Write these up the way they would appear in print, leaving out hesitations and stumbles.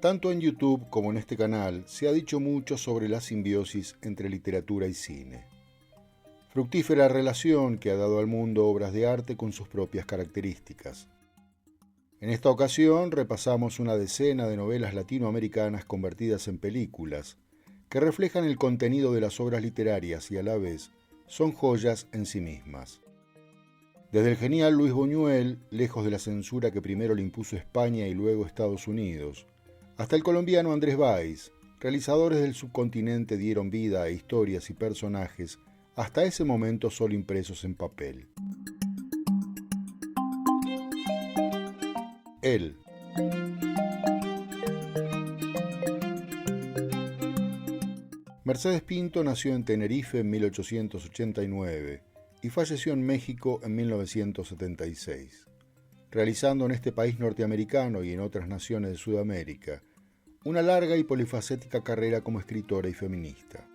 Tanto en YouTube como en este canal se ha dicho mucho sobre la simbiosis entre literatura y cine. Fructífera relación que ha dado al mundo obras de arte con sus propias características. En esta ocasión repasamos una decena de novelas latinoamericanas convertidas en películas, que reflejan el contenido de las obras literarias y a la vez son joyas en sí mismas. Desde el genial Luis Buñuel, lejos de la censura que primero le impuso España y luego Estados Unidos, hasta el colombiano Andrés Báez, realizadores del subcontinente dieron vida a historias y personajes hasta ese momento solo impresos en papel. Él. Mercedes Pinto nació en Tenerife en 1889 y falleció en México en 1976. Realizando en este país norteamericano y en otras naciones de Sudamérica una larga y polifacética carrera como escritora y feminista.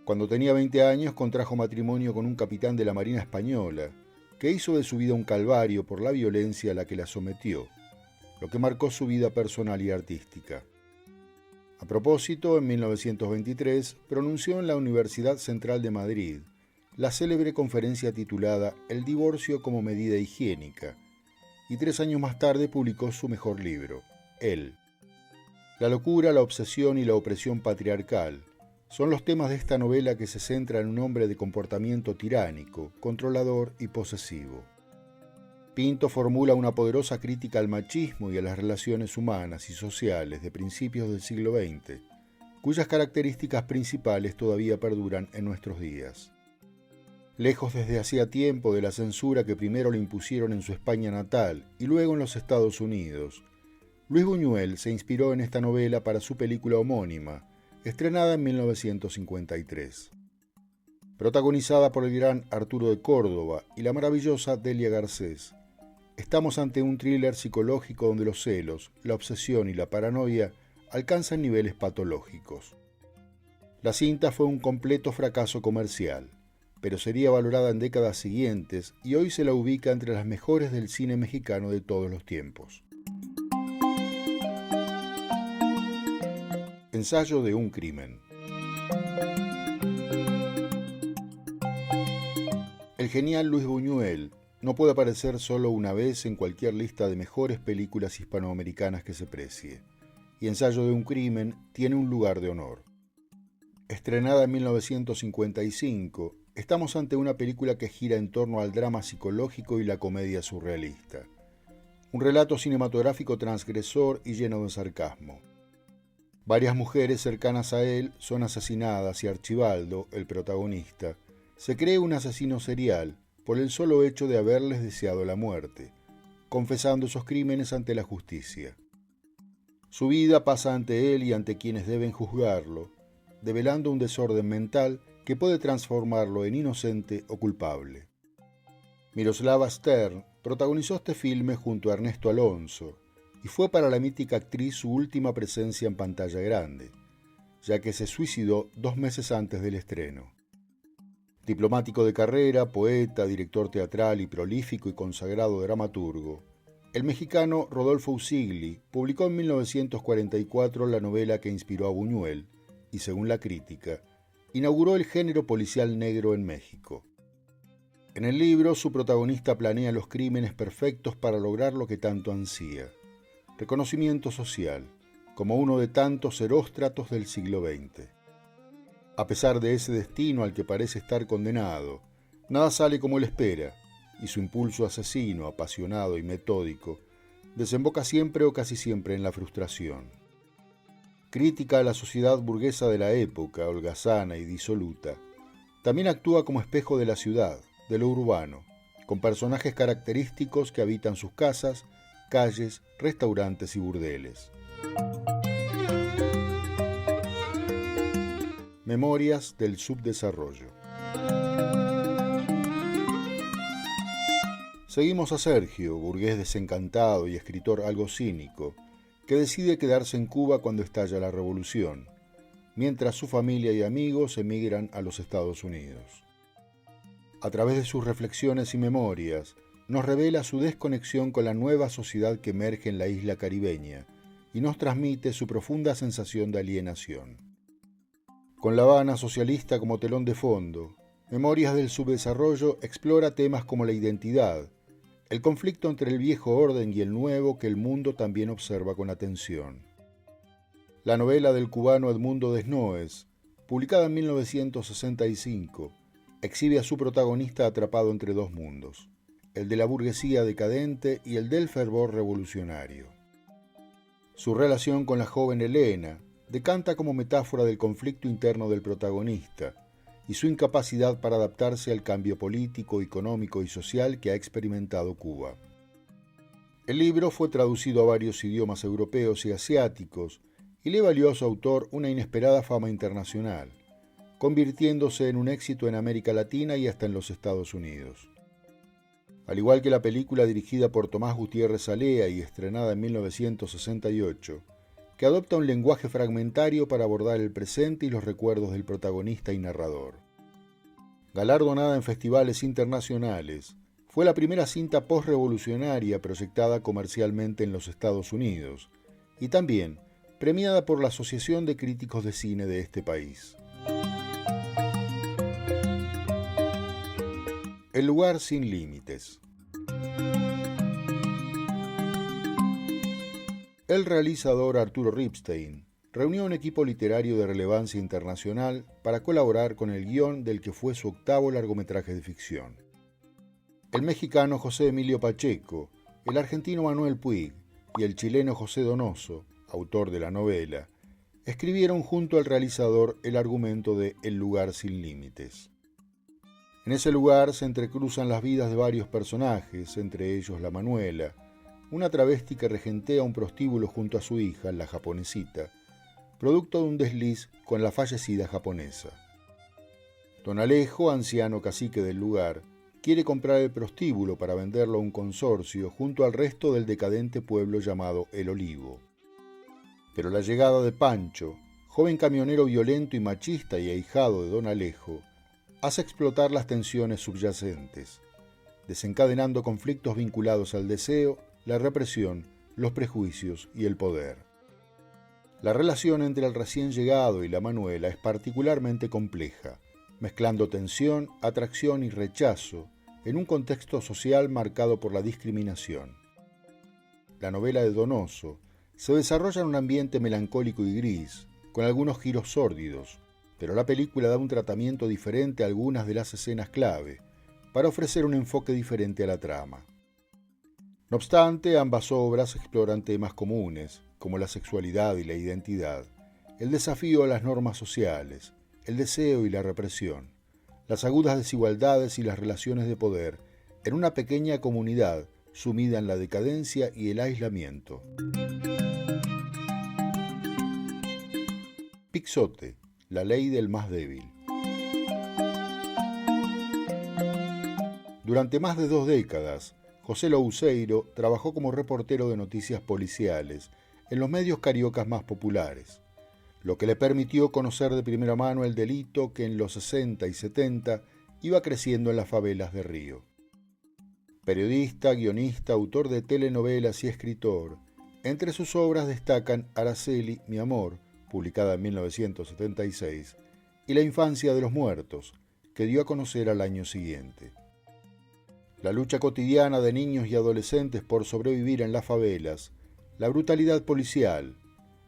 Cuando tenía 20 años contrajo matrimonio con un capitán de la Marina Española, que hizo de su vida un calvario por la violencia a la que la sometió, lo que marcó su vida personal y artística. A propósito, en 1923 pronunció en la Universidad Central de Madrid la célebre conferencia titulada El divorcio como medida higiénica, y 3 años más tarde publicó su mejor libro, Él. La locura, la obsesión y la opresión patriarcal son los temas de esta novela que se centra en un hombre de comportamiento tiránico, controlador y posesivo. Pinto formula una poderosa crítica al machismo y a las relaciones humanas y sociales de principios del siglo XX, cuyas características principales todavía perduran en nuestros días. Lejos desde hacía tiempo de la censura que primero le impusieron en su España natal y luego en los Estados Unidos, Luis Buñuel se inspiró en esta novela para su película homónima, estrenada en 1953. Protagonizada por el gran Arturo de Córdoba y la maravillosa Delia Garcés, estamos ante un thriller psicológico donde los celos, la obsesión y la paranoia alcanzan niveles patológicos. La cinta fue un completo fracaso comercial, pero sería valorada en décadas siguientes y hoy se la ubica entre las mejores del cine mexicano de todos los tiempos. Ensayo de un crimen. El genial Luis Buñuel no puede aparecer solo una vez en cualquier lista de mejores películas hispanoamericanas que se precie, y Ensayo de un crimen tiene un lugar de honor. Estrenada en 1955, estamos ante una película que gira en torno al drama psicológico y la comedia surrealista. Un relato cinematográfico transgresor y lleno de sarcasmo. Varias mujeres cercanas a él son asesinadas y Archibaldo, el protagonista, se cree un asesino serial por el solo hecho de haberles deseado la muerte, confesando esos crímenes ante la justicia. Su vida pasa ante él y ante quienes deben juzgarlo, develando un desorden mental que puede transformarlo en inocente o culpable. Miroslava Stern protagonizó este filme junto a Ernesto Alonso y fue para la mítica actriz su última presencia en pantalla grande, ya que se suicidó 2 meses antes del estreno. Diplomático de carrera, poeta, director teatral y prolífico y consagrado dramaturgo, el mexicano Rodolfo Usigli publicó en 1944 la novela que inspiró a Buñuel y, según la crítica, inauguró el género policial negro en México. En el libro, su protagonista planea los crímenes perfectos para lograr lo que tanto ansía: reconocimiento social, como uno de tantos heróstratos del siglo XX. A pesar de ese destino al que parece estar condenado, nada sale como él espera, y su impulso asesino, apasionado y metódico, desemboca siempre o casi siempre en la frustración. Crítica a la sociedad burguesa de la época, holgazana y disoluta, también actúa como espejo de la ciudad, de lo urbano, con personajes característicos que habitan sus casas, calles, restaurantes y burdeles. Memorias del subdesarrollo. Seguimos a Sergio, burgués desencantado y escritor algo cínico, que decide quedarse en Cuba cuando estalla la revolución, mientras su familia y amigos emigran a los Estados Unidos. A través de sus reflexiones y memorias, nos revela su desconexión con la nueva sociedad que emerge en la isla caribeña y nos transmite su profunda sensación de alienación. Con La Habana socialista como telón de fondo, Memorias del subdesarrollo explora temas como la identidad, el conflicto entre el viejo orden y el nuevo que el mundo también observa con atención. La novela del cubano Edmundo Desnoes, publicada en 1965, exhibe a su protagonista atrapado entre dos mundos, el de la burguesía decadente y el del fervor revolucionario. Su relación con la joven Elena decanta como metáfora del conflicto interno del protagonista y su incapacidad para adaptarse al cambio político, económico y social que ha experimentado Cuba. El libro fue traducido a varios idiomas europeos y asiáticos y le valió a su autor una inesperada fama internacional, convirtiéndose en un éxito en América Latina y hasta en los Estados Unidos. Al igual que la película dirigida por Tomás Gutiérrez Alea y estrenada en 1968, que adopta un lenguaje fragmentario para abordar el presente y los recuerdos del protagonista y narrador. Galardonada en festivales internacionales, fue la primera cinta postrevolucionaria proyectada comercialmente en los Estados Unidos y también premiada por la Asociación de Críticos de Cine de este país. El lugar sin límites. El realizador Arturo Ripstein reunió un equipo literario de relevancia internacional para colaborar con el guión del que fue su octavo largometraje de ficción. El mexicano José Emilio Pacheco, el argentino Manuel Puig y el chileno José Donoso, autor de la novela, escribieron junto al realizador el argumento de El lugar sin límites. En ese lugar se entrecruzan las vidas de varios personajes, entre ellos la Manuela, una travesti que regentea un prostíbulo junto a su hija, la japonesita, producto de un desliz con la fallecida japonesa. Don Alejo, anciano cacique del lugar, quiere comprar el prostíbulo para venderlo a un consorcio junto al resto del decadente pueblo llamado El Olivo. Pero la llegada de Pancho, joven camionero violento y machista y ahijado de Don Alejo, hace explotar las tensiones subyacentes, desencadenando conflictos vinculados al deseo, la represión, los prejuicios y el poder. La relación entre el recién llegado y la Manuela es particularmente compleja, mezclando tensión, atracción y rechazo en un contexto social marcado por la discriminación. La novela de Donoso se desarrolla en un ambiente melancólico y gris, con algunos giros sórdidos, pero la película da un tratamiento diferente a algunas de las escenas clave, para ofrecer un enfoque diferente a la trama. No obstante, ambas obras exploran temas comunes, como la sexualidad y la identidad, el desafío a las normas sociales, el deseo y la represión, las agudas desigualdades y las relaciones de poder en una pequeña comunidad sumida en la decadencia y el aislamiento. Pixote, la ley del más débil. Durante más de 2 décadas, José Louceiro trabajó como reportero de noticias policiales en los medios cariocas más populares, lo que le permitió conocer de primera mano el delito que en los 60 y 70 iba creciendo en las favelas de Río. Periodista, guionista, autor de telenovelas y escritor, entre sus obras destacan Araceli, mi amor, publicada en 1976, y La infancia de los muertos, que dio a conocer al año siguiente. La lucha cotidiana de niños y adolescentes por sobrevivir en las favelas, la brutalidad policial,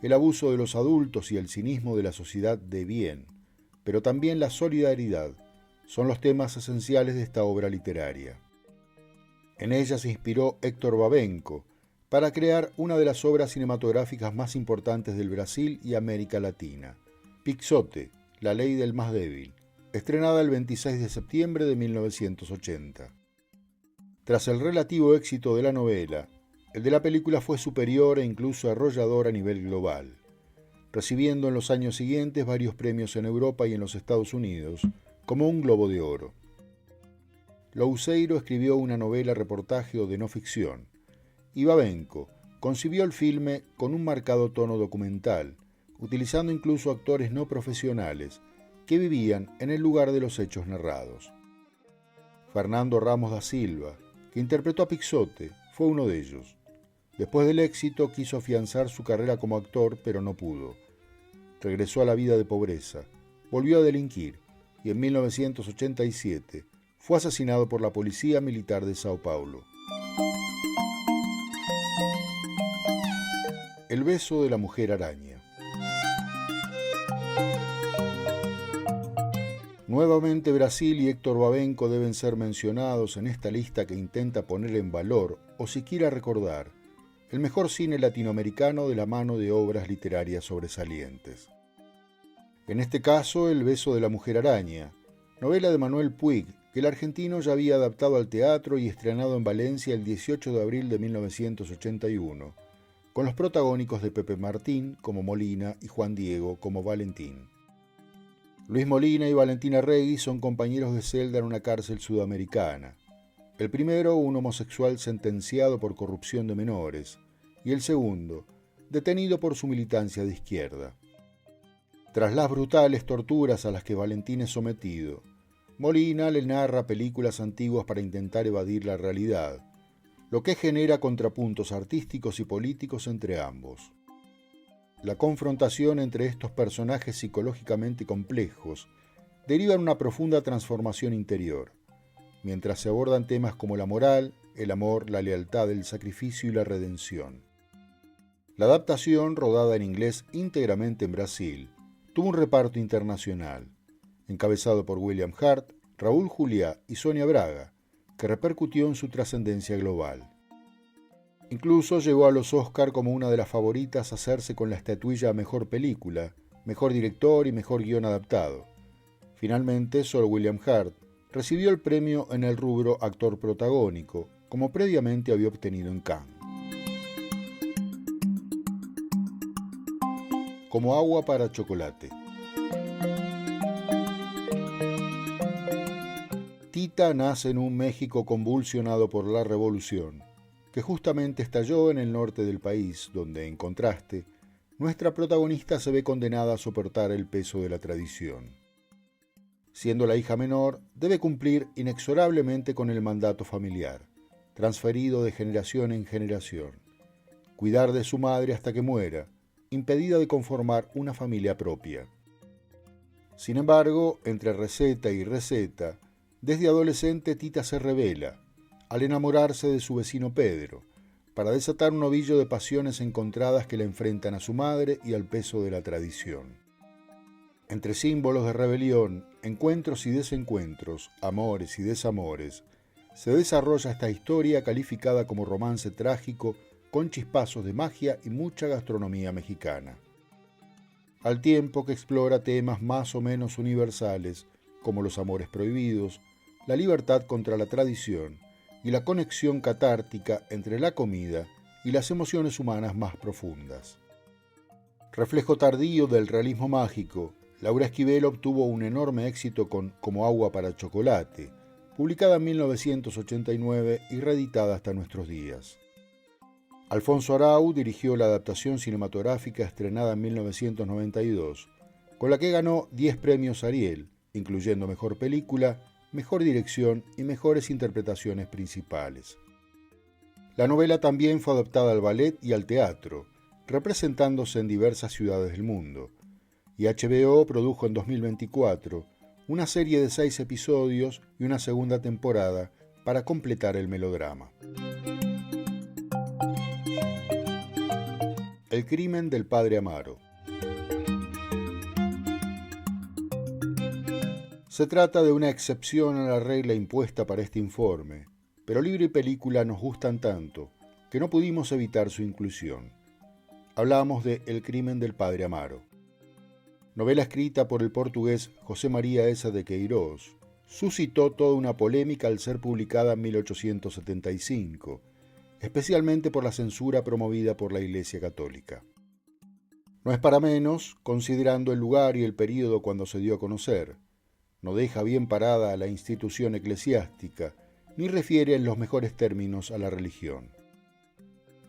el abuso de los adultos y el cinismo de la sociedad de bien, pero también la solidaridad, son los temas esenciales de esta obra literaria. En ella se inspiró Héctor Babenco para crear una de las obras cinematográficas más importantes del Brasil y América Latina, Pixote, la ley del más débil, estrenada el 26 de septiembre de 1980. Tras el relativo éxito de la novela, el de la película fue superior e incluso arrollador a nivel global, recibiendo en los años siguientes varios premios en Europa y en los Estados Unidos, como un Globo de Oro. Louceiro escribió una novela-reportaje o de no ficción, y Babenco concibió el filme con un marcado tono documental, utilizando incluso actores no profesionales que vivían en el lugar de los hechos narrados. Fernando Ramos da Silva, que interpretó a Pixote, fue uno de ellos, Después del éxito quiso afianzar su carrera como actor, pero no pudo. Regresó a la vida de pobreza, volvió a delinquir y en 1987 fue asesinado por la policía militar de Sao Paulo. El beso de la mujer araña. Nuevamente Brasil y Héctor Babenco deben ser mencionados en esta lista que intenta poner en valor, o siquiera recordar, el mejor cine latinoamericano de la mano de obras literarias sobresalientes. En este caso, El beso de la mujer araña, novela de Manuel Puig, que el argentino ya había adaptado al teatro y estrenado en Valencia el 18 de abril de 1981, con los protagónicos de Pepe Martín como Molina y Juan Diego como Valentín. Luis Molina y Valentina Regui son compañeros de celda en una cárcel sudamericana. El primero, un homosexual sentenciado por corrupción de menores, y el segundo, detenido por su militancia de izquierda. Tras las brutales torturas a las que Valentín es sometido, Molina le narra películas antiguas para intentar evadir la realidad, lo que genera contrapuntos artísticos y políticos entre ambos. La confrontación entre estos personajes psicológicamente complejos deriva en una profunda transformación interior, mientras se abordan temas como la moral, el amor, la lealtad, el sacrificio y la redención. La adaptación, rodada en inglés íntegramente en Brasil, tuvo un reparto internacional, encabezado por William Hurt, Raúl Juliá y Sonia Braga, que repercutió en su trascendencia global. Incluso llegó a los Oscar como una de las favoritas a hacerse con la estatuilla a Mejor Película, Mejor Director y Mejor Guión Adaptado. Finalmente, solo William Hurt recibió el premio en el rubro Actor Protagónico, como previamente había obtenido en Cannes. Como agua para chocolate. Tita nace en un México convulsionado por la revolución, que justamente estalló en el norte del país, donde, en contraste, nuestra protagonista se ve condenada a soportar el peso de la tradición. Siendo la hija menor, debe cumplir inexorablemente con el mandato familiar, transferido de generación en generación, cuidar de su madre hasta que muera, impedida de conformar una familia propia. Sin embargo, entre receta y receta, desde adolescente Tita se rebela, al enamorarse de su vecino Pedro, para desatar un ovillo de pasiones encontradas que la enfrentan a su madre y al peso de la tradición. Entre símbolos de rebelión, encuentros y desencuentros, amores y desamores, se desarrolla esta historia calificada como romance trágico con chispazos de magia y mucha gastronomía mexicana. Al tiempo que explora temas más o menos universales como los amores prohibidos, la libertad contra la tradición y la conexión catártica entre la comida y las emociones humanas más profundas. Reflejo tardío del realismo mágico, Laura Esquivel obtuvo un enorme éxito con Como agua para chocolate, publicada en 1989 y reeditada hasta nuestros días. Alfonso Arau dirigió la adaptación cinematográfica estrenada en 1992, con la que ganó 10 premios Ariel, incluyendo Mejor Película, Mejor Dirección y Mejores Interpretaciones Principales. La novela también fue adaptada al ballet y al teatro, representándose en diversas ciudades del mundo, y HBO produjo en 2024 una serie de 6 episodios y una segunda temporada para completar el melodrama. El crimen del padre Amaro. Se trata de una excepción a la regla impuesta para este informe, pero libro y película nos gustan tanto que no pudimos evitar su inclusión. Hablamos de El crimen del padre Amaro. Novela escrita por el portugués José María Eza de Queiroz, suscitó toda una polémica al ser publicada en 1875, especialmente por la censura promovida por la Iglesia Católica. No es para menos, considerando el lugar y el período cuando se dio a conocer. No deja bien parada a la institución eclesiástica, ni refiere en los mejores términos a la religión.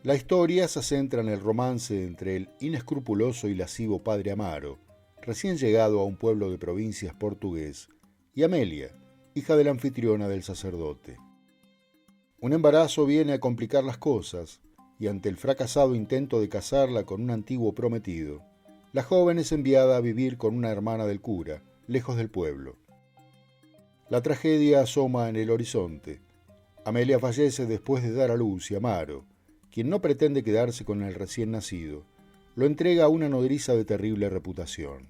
La historia se centra en el romance entre el inescrupuloso y lascivo padre Amaro, recién llegado a un pueblo de provincias portugués, y Amelia, hija de la anfitriona del sacerdote. Un embarazo viene a complicar las cosas, y ante el fracasado intento de casarla con un antiguo prometido, la joven es enviada a vivir con una hermana del cura, lejos del pueblo. La tragedia asoma en el horizonte. Amelia fallece después de dar a luz y Amaro, quien no pretende quedarse con el recién nacido, lo entrega a una nodriza de terrible reputación.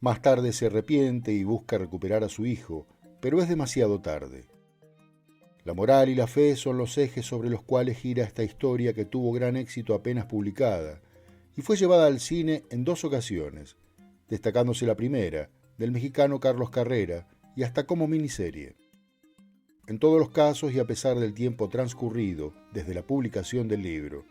Más tarde se arrepiente y busca recuperar a su hijo, pero es demasiado tarde. La moral y la fe son los ejes sobre los cuales gira esta historia que tuvo gran éxito apenas publicada y fue llevada al cine en 2 ocasiones, destacándose la primera, del mexicano Carlos Carrera, y hasta como miniserie. En todos los casos y a pesar del tiempo transcurrido desde la publicación del libro,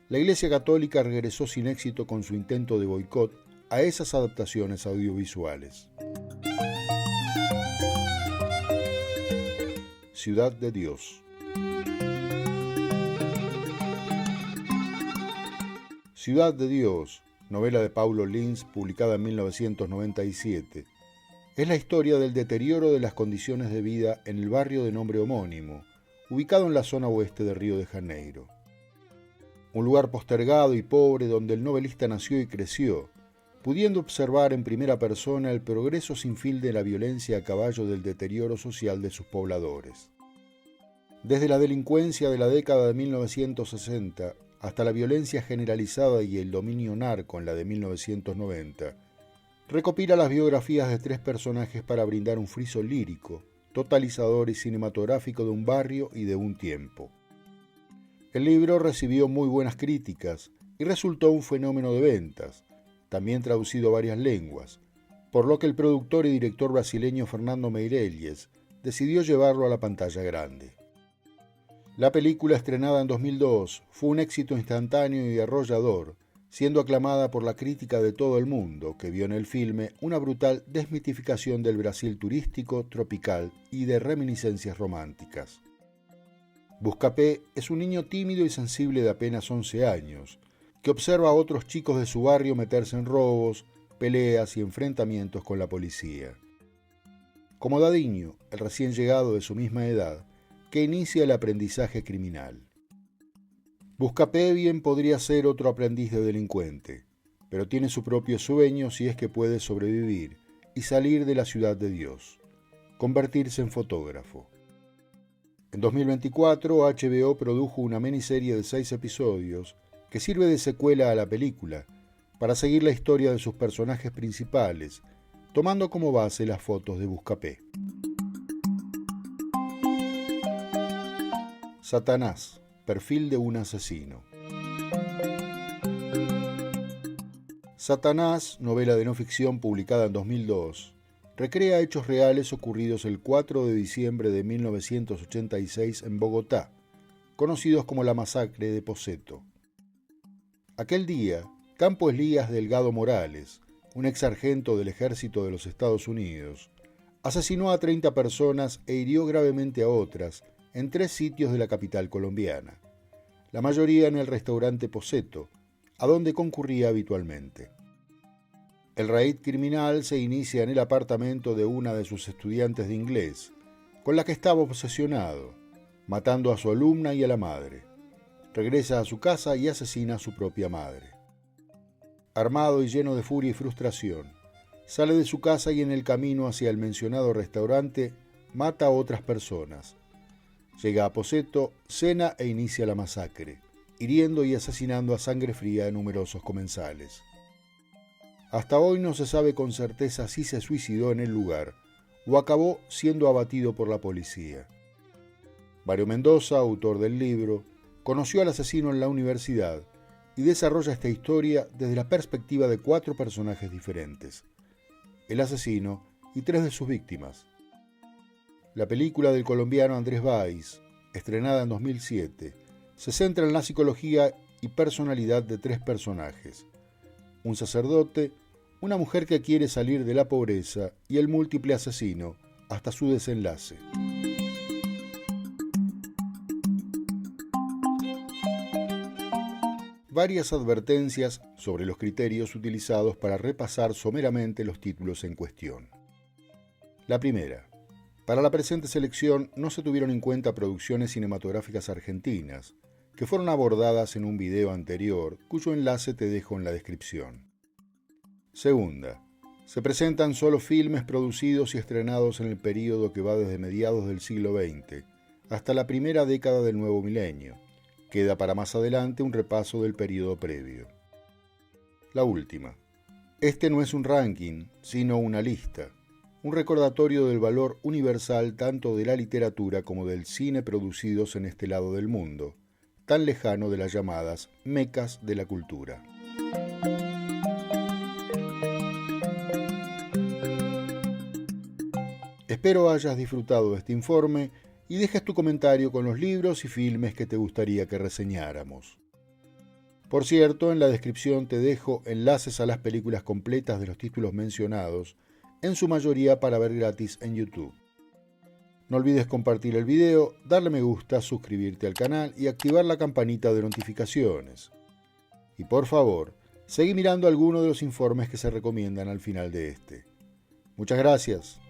la Iglesia Católica regresó sin éxito con su intento de boicot a esas adaptaciones audiovisuales. Ciudad de Dios. Ciudad de Dios, novela de Paulo Lins, publicada en 1997, es la historia del deterioro de las condiciones de vida en el barrio de nombre homónimo, ubicado en la zona oeste de Río de Janeiro. Un lugar postergado y pobre donde el novelista nació y creció, pudiendo observar en primera persona el progreso sin fin de la violencia a caballo del deterioro social de sus pobladores. Desde la delincuencia de la década de 1960 hasta la violencia generalizada y el dominio narco en la de 1990, recopila las biografías de 3 personajes para brindar un friso lírico, totalizador y cinematográfico de un barrio y de un tiempo. El libro recibió muy buenas críticas y resultó un fenómeno de ventas, también traducido a varias lenguas, por lo que el productor y director brasileño Fernando Meirelles decidió llevarlo a la pantalla grande. La película, estrenada en 2002, fue un éxito instantáneo y arrollador, siendo aclamada por la crítica de todo el mundo, que vio en el filme una brutal desmitificación del Brasil turístico, tropical y de reminiscencias románticas. Buscapé es un niño tímido y sensible de apenas 11 años, que observa a otros chicos de su barrio meterse en robos, peleas y enfrentamientos con la policía. Como Dadiño, el recién llegado de su misma edad, que inicia el aprendizaje criminal. Buscapé bien podría ser otro aprendiz de delincuente, pero tiene su propio sueño si es que puede sobrevivir y salir de la ciudad de Dios, convertirse en fotógrafo. En 2024, HBO produjo una miniserie de 6 episodios que sirve de secuela a la película para seguir la historia de sus personajes principales, tomando como base las fotos de Buscapé. Satanás, perfil de un asesino. Satanás, novela de no ficción publicada en 2002, recrea hechos reales ocurridos el 4 de diciembre de 1986 en Bogotá, conocidos como la masacre de Poceto. Aquel día, Campo Elías Delgado Morales, un ex sargento del ejército de los Estados Unidos, asesinó a 30 personas e hirió gravemente a otras en 3 sitios de la capital colombiana, la mayoría en el restaurante Poceto, a donde concurría habitualmente. El raid criminal se inicia en el apartamento de una de sus estudiantes de inglés, con la que estaba obsesionado, matando a su alumna y a la madre. Regresa a su casa y asesina a su propia madre. Armado y lleno de furia y frustración, sale de su casa y en el camino hacia el mencionado restaurante mata a otras personas. Llega a Poceto, cena e inicia la masacre, hiriendo y asesinando a sangre fría a numerosos comensales. Hasta hoy no se sabe con certeza si se suicidó en el lugar o acabó siendo abatido por la policía. Mario Mendoza, autor del libro, conoció al asesino en la universidad y desarrolla esta historia desde la perspectiva de 4 personajes diferentes: el asesino y 3 de sus víctimas. La película del colombiano Andrés Báez, estrenada en 2007, se centra en la psicología y personalidad de 3 personajes: un sacerdote, una mujer que quiere salir de la pobreza y el múltiple asesino hasta su desenlace. Varias advertencias sobre los criterios utilizados para repasar someramente los títulos en cuestión. La primera: para la presente selección no se tuvieron en cuenta producciones cinematográficas argentinas, que fueron abordadas en un video anterior, cuyo enlace te dejo en la descripción. Segunda, se presentan solo filmes producidos y estrenados en el período que va desde mediados del siglo XX hasta la primera década del nuevo milenio. Queda para más adelante un repaso del período previo. La última. Este no es un ranking, sino una lista, un recordatorio del valor universal tanto de la literatura como del cine producidos en este lado del mundo, tan lejano de las llamadas mecas de la cultura. Espero hayas disfrutado de este informe y dejes tu comentario con los libros y filmes que te gustaría que reseñáramos. Por cierto, en la descripción te dejo enlaces a las películas completas de los títulos mencionados, en su mayoría para ver gratis en YouTube. No olvides compartir el video, darle me gusta, suscribirte al canal y activar la campanita de notificaciones. Y por favor, seguí mirando algunos de los informes que se recomiendan al final de este. Muchas gracias.